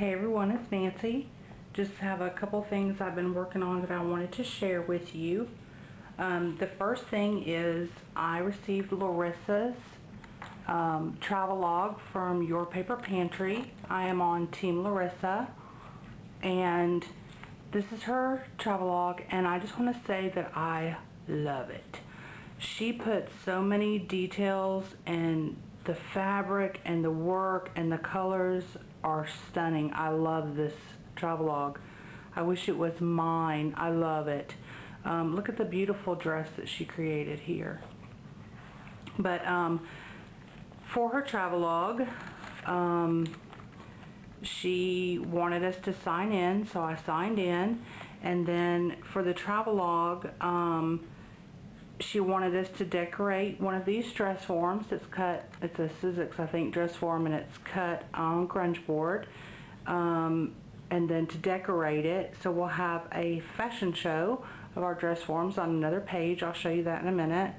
Hey everyone, it's Nancy. Just have a couple things I've been working on that I wanted to share with you. The first thing is I received Larissa's travel log from Your Paper Pantry. I am on Team Larissa, and this is her travel log, and I just want to say that I love it. She put so many details, and the fabric and the work and the colors are stunning. I love this travelogue. I wish it was mine. I love it. Look at the beautiful dress that she created here. But for her travelogue, she wanted us to sign in, so I signed in. And then for the travelogue, she wanted us to decorate one of these dress forms. It's cut, it's a Sizzix, I think, dress form, and it's cut on grunge board. And then to decorate it, so we'll have a fashion show of our dress forms on another page. I'll show you that in a minute.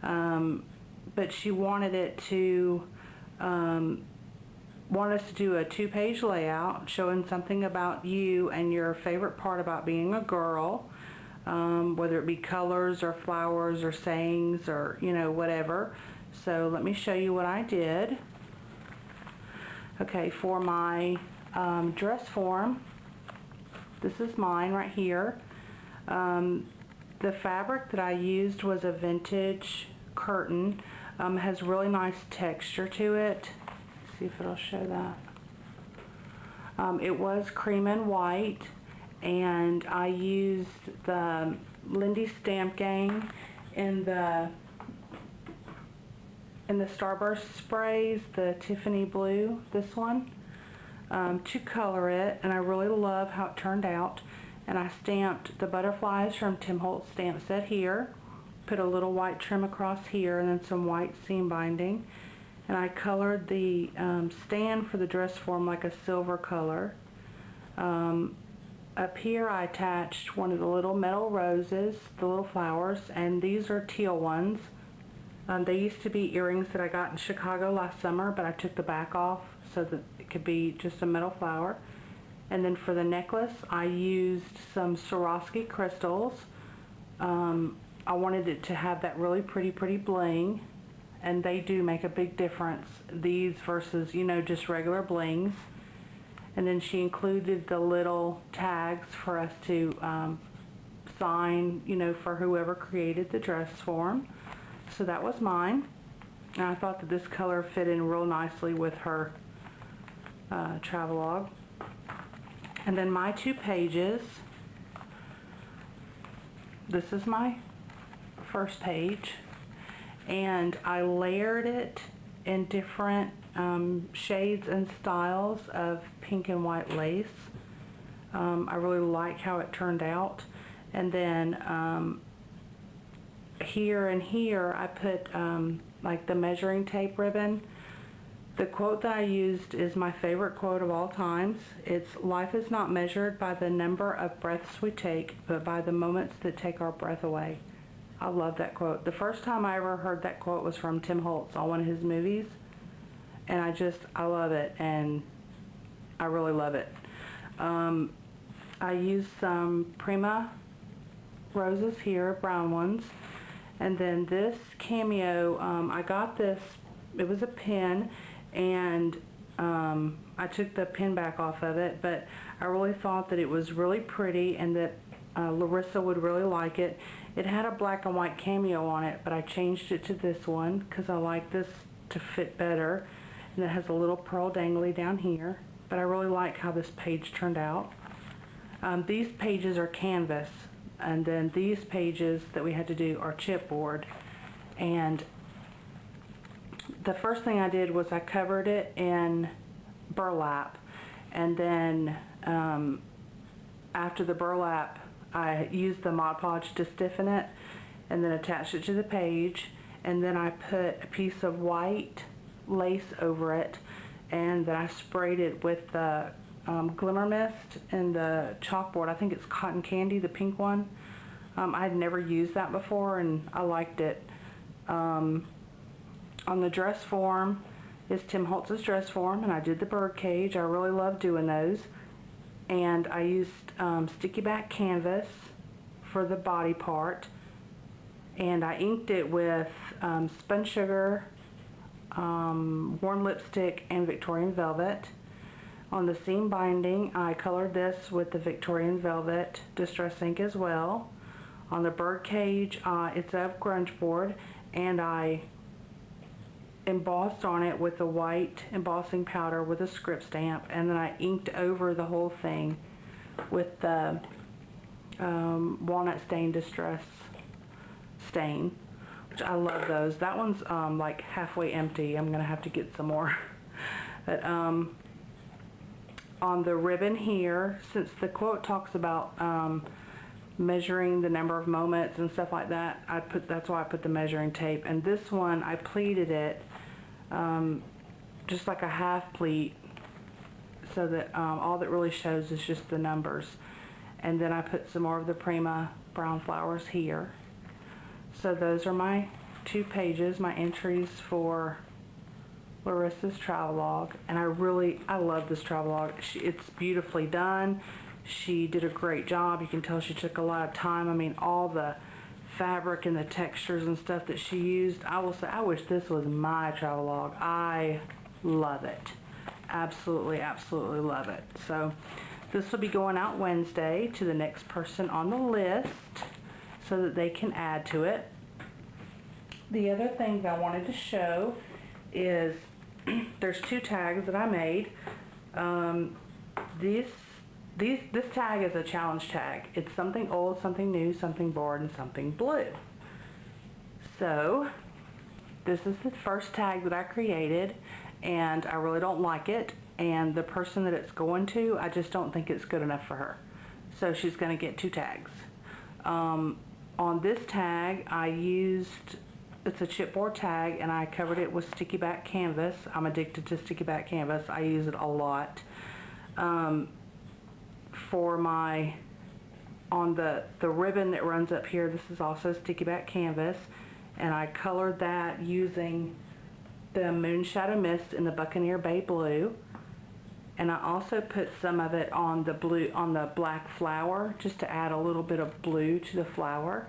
But she wanted it to, want us to do a 2-page layout showing something about you and your favorite part about being a girl. Whether it be colors or flowers or sayings or, you know, whatever. So let me show you what I did. Okay, for my dress form, this is mine right here. The fabric that I used was a vintage curtain. Has really nice texture to it. Let's see if it'll show that. It was cream and white. And I used the Lindy Stamp Gang in the Starburst sprays, the Tiffany blue, this one, to color it, and I really love how it turned out. And I stamped the butterflies from Tim Holtz stamp set here, put a little white trim across here, and then some white seam binding. And I colored the stand for the dress form like a silver color. Up here I attached one of the little metal roses, the little flowers, and these are teal ones. They used to be earrings that I got in Chicago last summer, but I took the back off so that it could be just a metal flower. And then for the necklace, I used some Swarovski crystals. I wanted it to have that really pretty bling, and they do make a big difference, these versus, you know, just regular blings. And then she included the little tags for us to sign, you know, for whoever created the dress form. So that was mine. And I thought that this color fit in real nicely with her travelogue. And then my 2 pages. This is my first page. And I layered it in different shades and styles of pink and white lace. I really like how it turned out. And then here and here I put like the measuring tape ribbon. The quote that I used is my favorite quote of all times. It's, "Life is not measured by the number of breaths we take, but by the moments that take our breath away." I love that quote. The first time I ever heard that quote was from Tim Holtz on one of his movies. And I love it, and I really love it. I used some Prima roses here, brown ones. And then this cameo, I got this, it was a pin, and I took the pin back off of it, but I really thought that it was really pretty and that Larissa would really like it. It had a black and white cameo on it, but I changed it to this one because I like this to fit better. And it has a little pearl dangly down here, but I really like how this page turned out. These pages are canvas, and then these pages that we had to do are chipboard. And the first thing I did was I covered it in burlap, and then after the burlap I used the Mod Podge to stiffen it, and then attached it to the page, and then I put a piece of white lace over it, and then I sprayed it with the glimmer mist and the chalkboard. I think it's cotton candy, the pink one. I had never used that before, and I liked it. On the dress form, is Tim Holtz's dress form, and I did the bird cage. I really love doing those. And I used sticky back canvas for the body part, and I inked it with spun sugar, worn lipstick, and Victorian velvet. On the seam binding, I colored this with the Victorian velvet distress ink as well. On the bird cage, it's a grunge board, and I embossed on it with the white embossing powder with a script stamp, and then I inked over the whole thing with the walnut stain distress stain, which I love those. That one's like halfway empty. I'm gonna have to get some more. But on the ribbon here, since the quote talks about measuring the number of moments and stuff like that, that's why I put the measuring tape. And this one, I pleated it just like a half pleat, so that all that really shows is just the numbers. And then I put some more of the Prima brown flowers here. So those are my 2 pages, my entries for Larissa's travelogue. And I love this travelogue. It's beautifully done. She did a great job. You can tell she took a lot of time. I mean, all the fabric and the textures and stuff that she used. I will say, I wish this was my travelogue. I love it. Absolutely, absolutely love it. So this will be going out Wednesday to the next person on the list so that they can add to it. The other thing that I wanted to show is there's 2 tags that I made. This tag is a challenge tag. It's something old, something new, something bored, and something blue. So this is the first tag that I created, and I really don't like it. And the person that it's going to, I just don't think it's good enough for her. So she's going to get 2 tags. On this tag, it's a chipboard tag, and I covered it with sticky back canvas. I'm addicted to sticky back canvas. I use it a lot. On the ribbon that runs up here, this is also sticky back canvas, and I colored that using the Moonshadow Mist in the Buccaneer Bay Blue. And I also put some of it on the black flower, just to add a little bit of blue to the flower.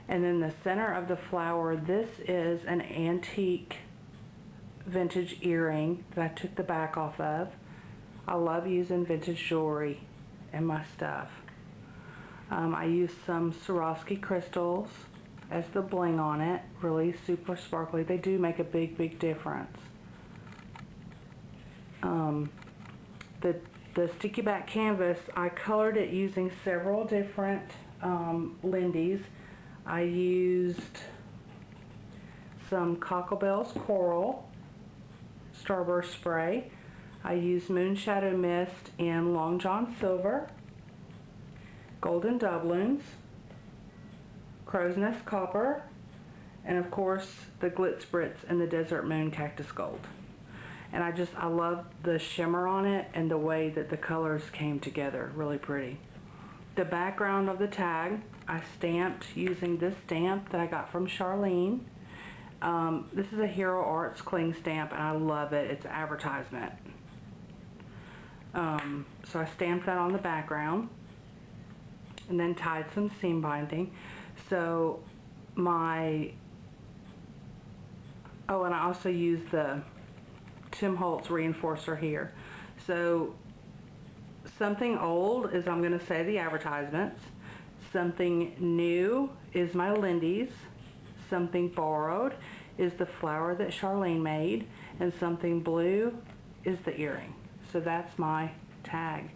And then the center of the flower, this is an antique vintage earring that I took the back off of. I love using vintage jewelry in my stuff. I used some Swarovski crystals as the bling on it, really super sparkly. They do make a big, big difference. The sticky back canvas, I colored it using several different Lindy's. I used some Cocklebell's Coral Starburst Spray. I used Moonshadow Mist in Long John Silver, Golden Doubloons, Crow's Nest Copper, and of course the Glitz Spritz and the Desert Moon Cactus Gold. And I love the shimmer on it and the way that the colors came together, really pretty. The background of the tag, I stamped using this stamp that I got from Charlene. This is a Hero Arts cling stamp, and I love it. It's advertisement. So I stamped that on the background and then tied some seam binding. So and I also used the Tim Holtz reinforcer here. So something old is, I'm going to say, the advertisements. Something new is my Lindy's. Something borrowed is the flower that Charlene made. And something blue is the earring. So that's my tag.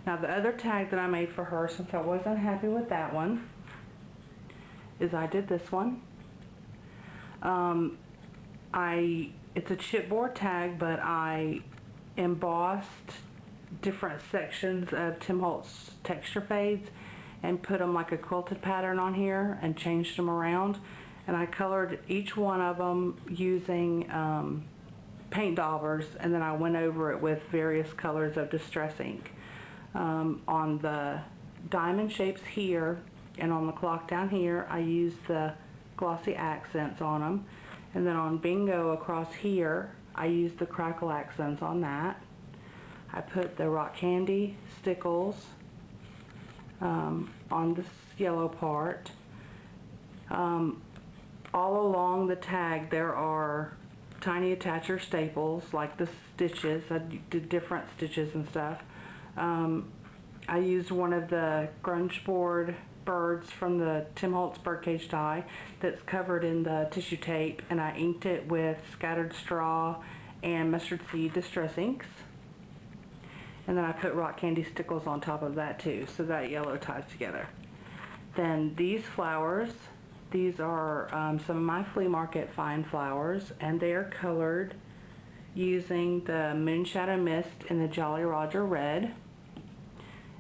Now the other tag that I made for her, since I wasn't happy with that one, is I did this one. It's a chipboard tag, but I embossed different sections of Tim Holtz texture fades and put them like a quilted pattern on here and changed them around. And I colored each one of them using paint daubers, and then I went over it with various colors of distress ink. On the diamond shapes here and on the clock down here, I used the glossy accents on them. And then on Bingo across here, I used the crackle accents on that. I put the rock candy stickles on this yellow part. All along the tag there are tiny attacher staples, like the stitches. I did different stitches and stuff. I used one of the grunge board birds from the Tim Holtz birdcage die that's covered in the tissue tape, and I inked it with scattered straw and mustard seed distress inks. And then I put rock candy stickles on top of that too, so that yellow ties together. Then these flowers, these are some of my flea market fine flowers, and they are colored using the Moonshadow Mist in the Jolly Roger red.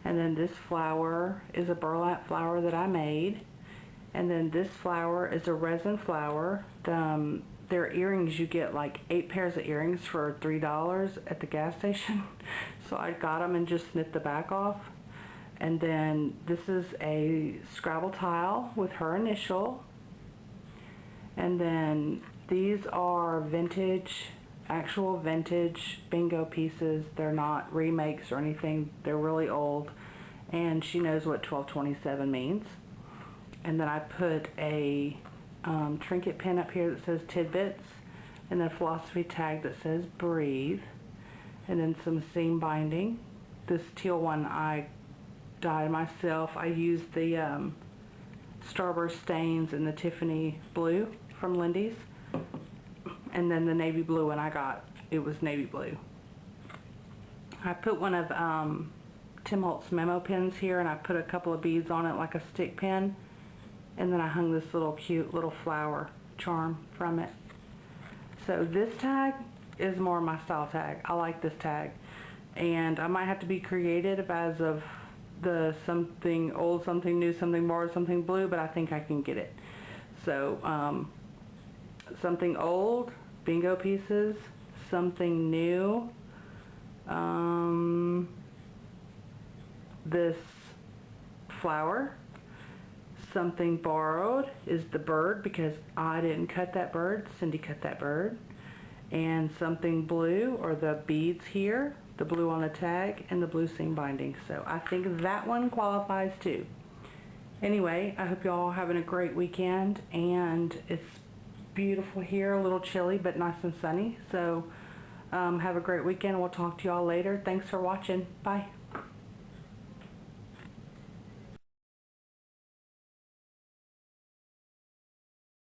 And then this flower is a burlap flower that I made. And then this flower is a resin flower. Their earrings, you get like 8 pairs of earrings for $3 at the gas station. So I got them and just snipped the back off. And then this is a Scrabble tile with her initial. And then these are vintage, actual vintage bingo pieces. They're not remakes or anything. They're really old. And she knows what 1227 means. And then I put a trinket pin up here that says Tidbits, and a philosophy tag that says Breathe, and then some seam binding. This teal one I dyed myself. I used the Starburst stains and the Tiffany blue from Lindy's, and then the navy blue one I got, it was navy blue. I put one of Tim Holtz memo pins here, and I put a couple of beads on it like a stick pin. And then I hung this little cute little flower charm from it. So this tag is more my style tag. I like this tag. And I might have to be creative as of the something old, something new, something borrowed, something blue, but I think I can get it. So something old, bingo pieces, something new, this flower. Something borrowed is the bird, because I didn't cut that bird, Cindy cut that bird. And something blue, or the beads here, the blue on the tag, and the blue seam binding. So I think that one qualifies too. Anyway, I hope you all having a great weekend, and it's beautiful here, a little chilly but nice and sunny. So have a great weekend. We'll talk to y'all later. Thanks for watching. Bye.